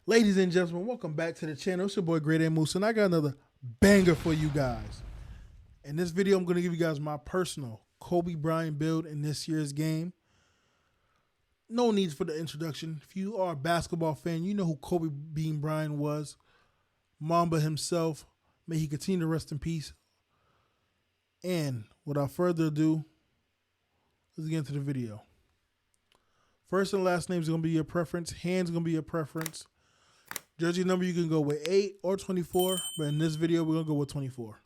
Ladies and gentlemen, welcome back to the channel. It's your boy Great A Moose, and I got another banger for you guys. In this video, I'm going to give you guys my personal Kobe Bryant build in this year's game. No needs for the introduction. If you are a basketball fan, you know who Kobe Bean Bryant was. Mamba himself. May he continue to rest in peace. And without further ado, let's get into the video. First and last name is going to be your preference. Hand's going to be your preference. Jersey number, you can go with 8 or 24, but in this video, we're going to go with 24.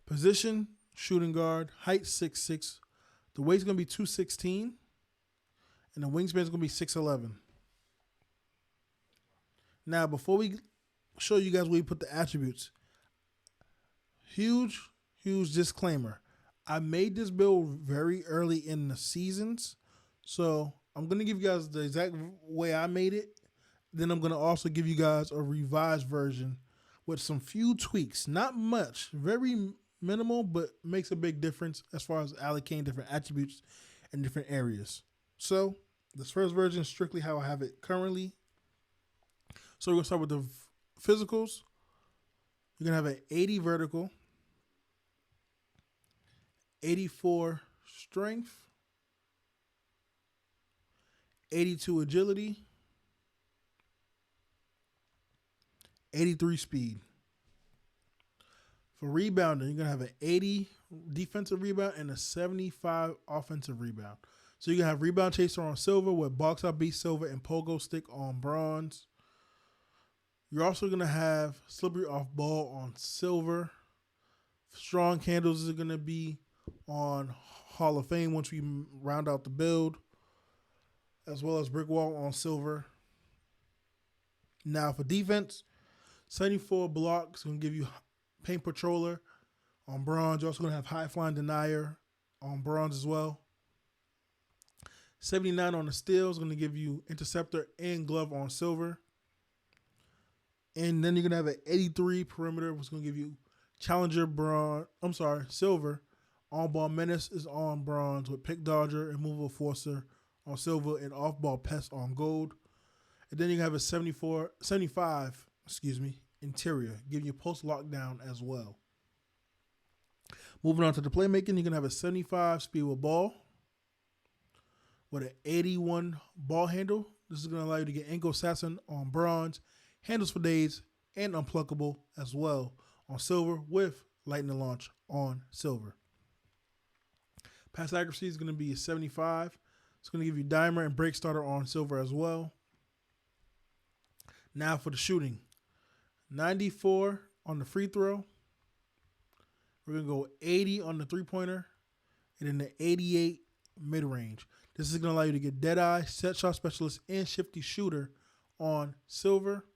Position, shooting guard, height 6'6". The weight's going to be 216, and the wingspan is going to be 6'11". Now, before we show you guys where you put the attributes, huge disclaimer. I made this build very early in the seasons, so I'm going to give you guys the exact way I made it. Then I'm going to also give you guys a revised version with some few tweaks. Not much, very minimal, but makes a big difference as far as allocating different attributes in different areas. So this first version is strictly how I have it currently. So we're going to start with the physicals. You're going to have an 80 vertical, 84 strength, 82 agility, 83 speed. For rebounding, you're going to have an 80 defensive rebound and a 75 offensive rebound. So you can have rebound chaser on silver with box out beast silver and pogo stick on bronze. You're also going to have slippery off ball on silver. Strong candles are going to be on Hall of Fame once we round out the build, as well as brick wall on silver. Now for defense, 74 blocks going to give you paint patroller on bronze. You're also going to have high flying denier on bronze as well. 79 on the steal is going to give you interceptor and glove on silver. And then you're going to have an 83 perimeter, which is going to give you challenger silver. On ball menace is on bronze with pick dodger and moveable forcer on silver and off ball pest on gold. And then you have a 75 interior, giving you post lockdown as well. Moving on to the playmaking, you're going to have a 75 speed with ball with an 81 ball handle. This is going to allow you to get ankle assassin on bronze, handles for days, and unpluckable as well on silver with lightning launch on silver. Pass accuracy is going to be a 75. It's going to give you dimer and break starter on silver as well. Now for the shooting. 94 on the free throw. We're going to go 80 on the three-pointer. And then the 88 mid-range. This is going to allow you to get Deadeye, Set Shot Specialist, and Shifty Shooter on silver.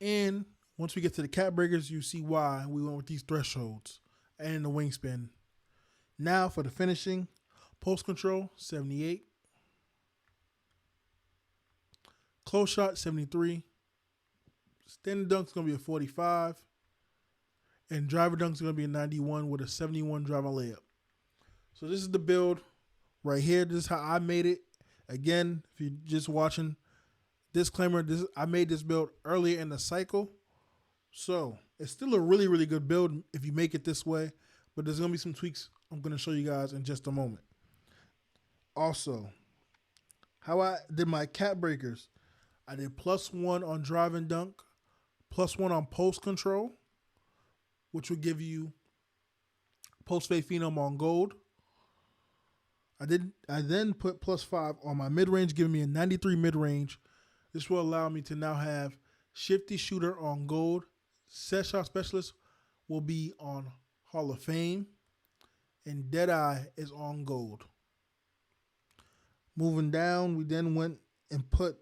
And once we get to the cap breakers, you see why we went with these thresholds and the wingspan. Now for the finishing. Post control, 78. Close shot, 73. Standing dunk is going to be a 45. And driver dunk is going to be a 91 with a 71 driver layup. So this is the build right here. This is how I made it. Again, if you're just watching, disclaimer, I made this build earlier in the cycle. So it's still a really good build if you make it this way. But there's going to be some tweaks I'm going to show you guys in just a moment. Also, how I did my cap breakers. I did +1 on drive and dunk, +1 on post control, which will give you post fade phenom on gold. I then put +5 on my mid range, giving me a 93 mid range. This will allow me to now have Shifty Shooter on gold. Set Shot Specialist will be on Hall of Fame, and Deadeye is on gold. Moving down, we then went and put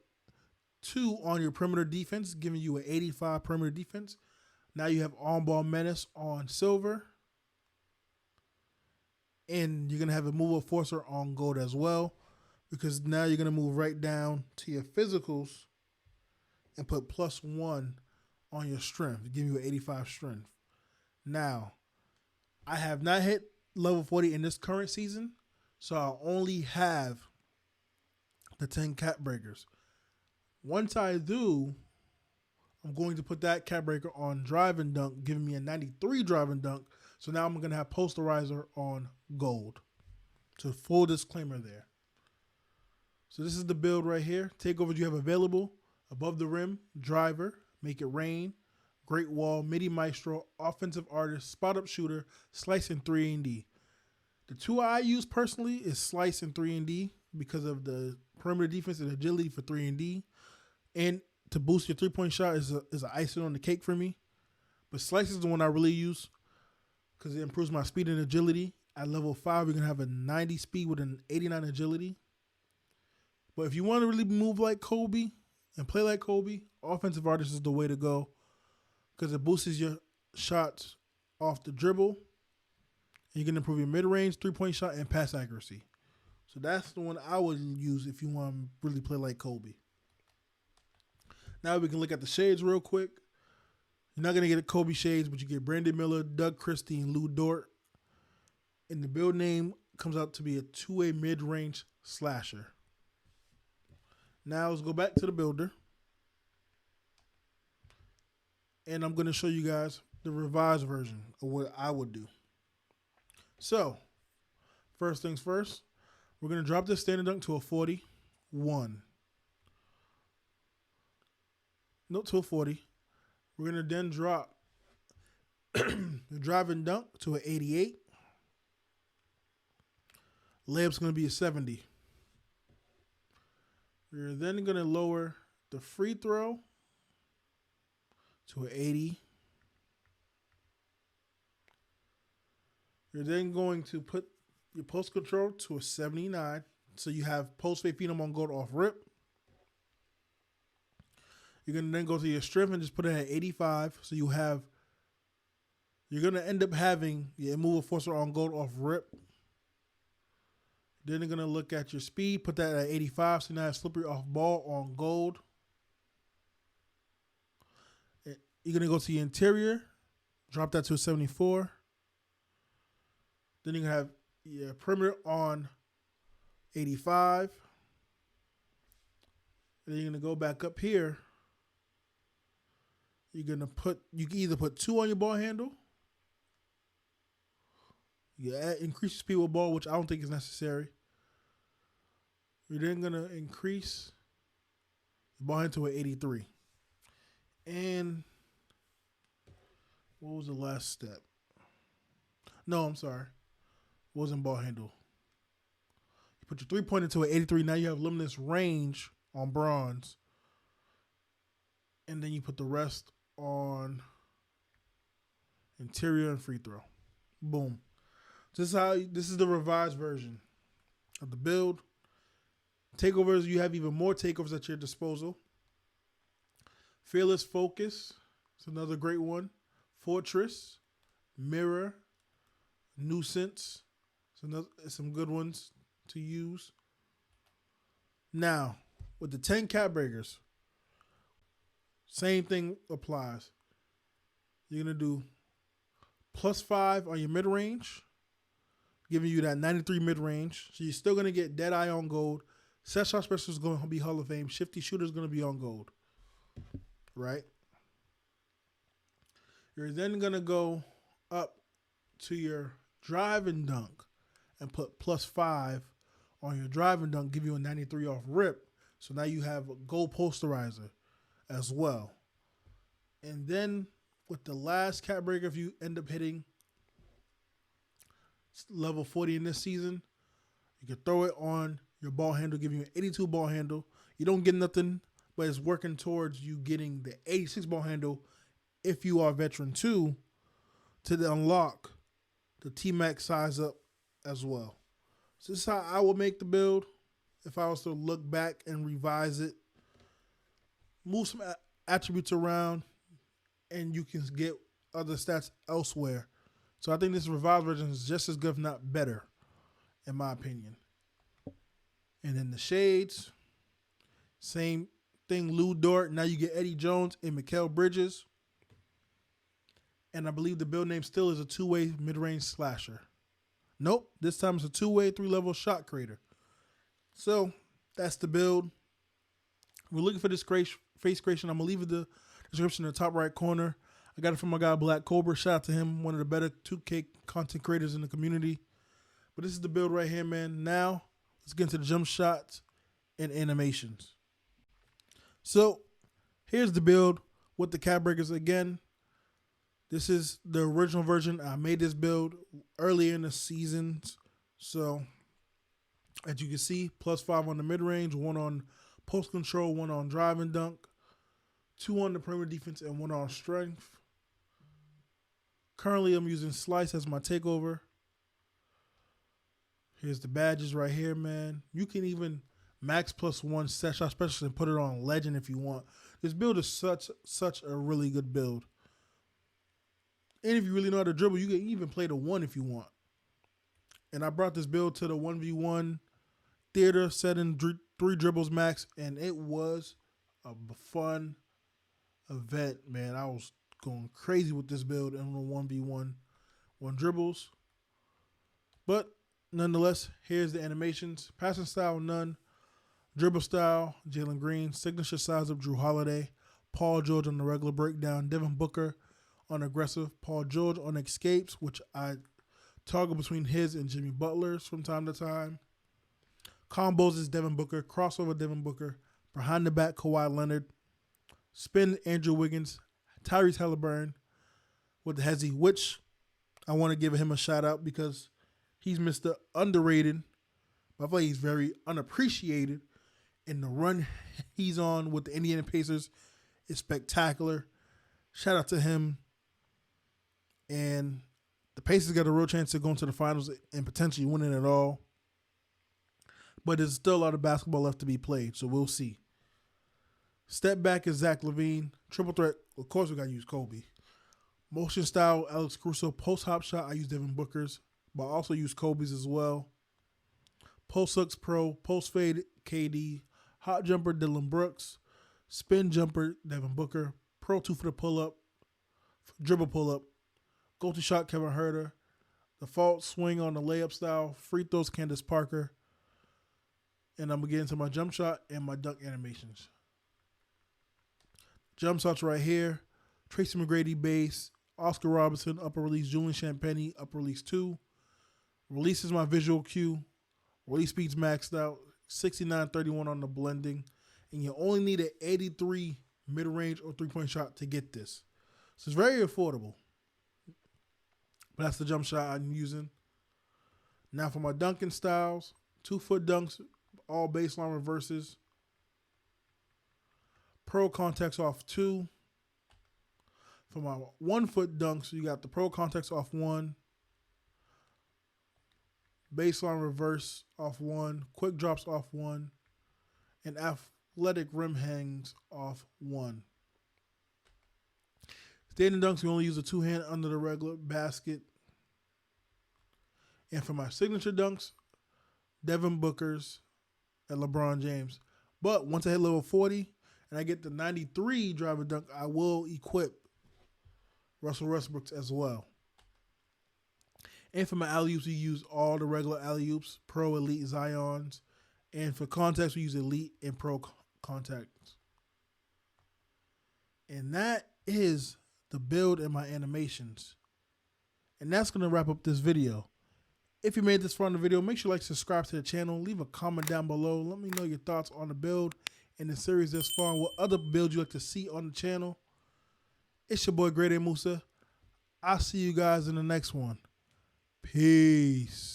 2 on your perimeter defense, giving you an 85 perimeter defense. Now you have on-ball menace on silver. And you're going to have a moveable forcer on gold as well, because now you're going to move right down to your physicals and put +1 on your strength, giving you an 85 strength. Now, I have not hit level 40 in this current season, so I'll only have the the 10 cap breakers. Once I do, I'm going to put that cap breaker on Driving Dunk, giving me a 93 Driving Dunk. So now I'm going to have Posterizer on gold. So full disclaimer there. So this is the build right here. Takeovers you have available: Above the Rim, Driver, Make It Rain, Great Wall, Midi Maestro, Offensive Artist, Spot Up Shooter, Slice, and 3-and-D. The two I use personally is Slice and 3-and-D because of the perimeter defense and agility for 3-and-D. And to boost your three-point shot is an icing on the cake for me. But Slice is the one I really use because it improves my speed and agility. At level 5, you're going to have a 90 speed with an 89 agility. But if you want to really move like Kobe and play like Kobe, Offensive Artist is the way to go because it boosts your shots off the dribble. And you can improve your mid-range, three-point shot, and pass accuracy. So that's the one I would use if you want to really play like Kobe. Now we can look at the shades real quick. You're not going to get a Kobe shades, but you get Brandon Miller, Doug Christie, and Lou Dort. And the build name comes out to be a two-way mid-range slasher. Now let's go back to the builder. And I'm going to show you guys the revised version of what I would do. So, first things first, we're going to drop this standard dunk to a 41. No, to a 40. We're going to then drop the Driving Dunk to an 88. Layup's going to be a 70. We're then going to lower the free throw to an 80. You're then going to put your post control to a 79. So you have post fade phenom on gold off rip. You're going to then go to your strength and just put it at 85. So you're going to end up having your immovable forcer on gold off rip. Then you're going to look at your speed, put that at 85, so now you have slippery off ball on gold. You're going to go to your interior, drop that to a 74. Then you're going to have your perimeter on 85. And then you're going to go back up here. You can either put 2 on your ball handle. You increase your speed with ball, which I don't think is necessary. You're then going to increase the ball handle to an 83. And what was the last step? No, I'm sorry. It wasn't ball handle. You put your three-pointer to an 83. Now you have limitless range on bronze. And then you put the rest on interior and free throw. Boom. This is the revised version of the build. Takeovers, you have even more takeovers at your disposal. Fearless Focus, it's another great one. Fortress, Mirror, Nuisance, some good ones to use. Now, with the 10 cap breakers, same thing applies. You're going to do +5 on your mid-range, giving you that 93 mid-range. So you're still going to get Deadeye on gold. Set shot special is going to be Hall of Fame. Shifty shooter is going to be on gold. Right? You're then going to go up to your Driving Dunk and put +5 on your Driving Dunk, give you a 93 off rip. So now you have a gold posterizer as well. And then with the last cap breaker, if you end up hitting level 40 in this season, you can throw it on your ball handle, give you an 82 ball handle. You don't get nothing, but it's working towards you getting the 86 ball handle if you are veteran 2 to unlock the T-Max size up as well. So this is how I would make the build if I was to look back and revise it. Move some attributes around, and you can get other stats elsewhere. So I think this revised version is just as good, if not better, in my opinion. And then the shades, same thing, Lou Dort. Now you get Eddie Jones and Mikal Bridges. And I believe the build name still is a two-way mid-range slasher. Nope, this time it's a two-way, 3-level shot creator. So That's the build. We're looking for this face creation. I'm going to leave the description in the top right corner. I got it from my guy Black Cobra. Shout out to him, one of the better 2K content creators in the community. But this is the build right here, man. Now, let's get into the jump shots and animations. So, here's the build with the cap breakers again. This is the original version. I made this build earlier in the seasons. So, as you can see, +5 on the mid-range, 1 on post control, 1 on drive and dunk, 2 on the perimeter defense, and 1 on strength. Currently, I'm using Slice as my takeover. Here's the badges right here, man. You can even max +1 set shot specialist and put it on legend if you want. This build is such a really good build. And if you really know how to dribble, you can even play the 1 if you want. And I brought this build to the 1v1 theater, set in 3 dribbles max, and it was a fun event, man. I was going crazy with this build in the 1v1 dribbles. But nonetheless, here's the animations. Passing style, none. Dribble style, Jalen Green. Signature size up, Drew Holiday. Paul George on the regular breakdown. Devin Booker on aggressive. Paul George on escapes, which I toggle between his and Jimmy Butler's from time to time. Combos is Devin Booker. Crossover Devin Booker. Behind the back, Kawhi Leonard. Spin Andrew Wiggins. Tyrese Halliburton with the hezzy, which I want to give him a shout out because he's Mr. Underrated. I feel like he's very unappreciated. And the run he's on with the Indiana Pacers is spectacular. Shout out to him. And the Pacers got a real chance to go into the finals and potentially winning it all. But there's still a lot of basketball left to be played, so we'll see. Step back is Zach LaVine. Triple threat, of course we got to use Kobe. Motion style, Alex Caruso. Post hop shot, I use Devin Booker's, but I also use Kobe's as well. Post hooks pro, post fade, KD. Hot jumper, Dylan Brooks. Spin jumper, Devin Booker. Pro 2 for the pull up, dribble pull up. Go to shot, Kevin Huerter. Default swing on the layup style. Free throws, Candace Parker. And I'm going to get into my jump shot and my dunk animations. Jump shots right here. Tracy McGrady base. Oscar Robertson upper release. Julian Champagnie upper release 2. Release is my visual cue. Release speed's maxed out. 69-31 on the blending. And you only need an 83 mid-range or 3-point shot to get this. So it's very affordable. But that's the jump shot I'm using. Now for my dunking styles. 2-foot dunks. All baseline reverses. Pro contacts off 2. For my 1-foot dunks, you got the pro contacts off 1. Baseline reverse off 1. Quick drops off 1. And athletic rim hangs off 1. Standing dunks, we only use a 2-hand under the regular basket. And for my signature dunks, Devin Booker's and LeBron James. But once I hit level 40 and I get the 93 driver dunk, I will equip Russell Westbrook's as well. And for my alley-oops, we use all the regular alley-oops, Pro, Elite, Zions. And for contacts, we use Elite and Pro contacts. And that is the build and my animations. And that's going to wrap up this video. If you made this far in the video, make sure you like, subscribe to the channel, leave a comment down below. Let me know your thoughts on the build and the series this far, and what other builds you like to see on the channel. It's your boy, Grady Musa. I'll see you guys in the next one. Peace.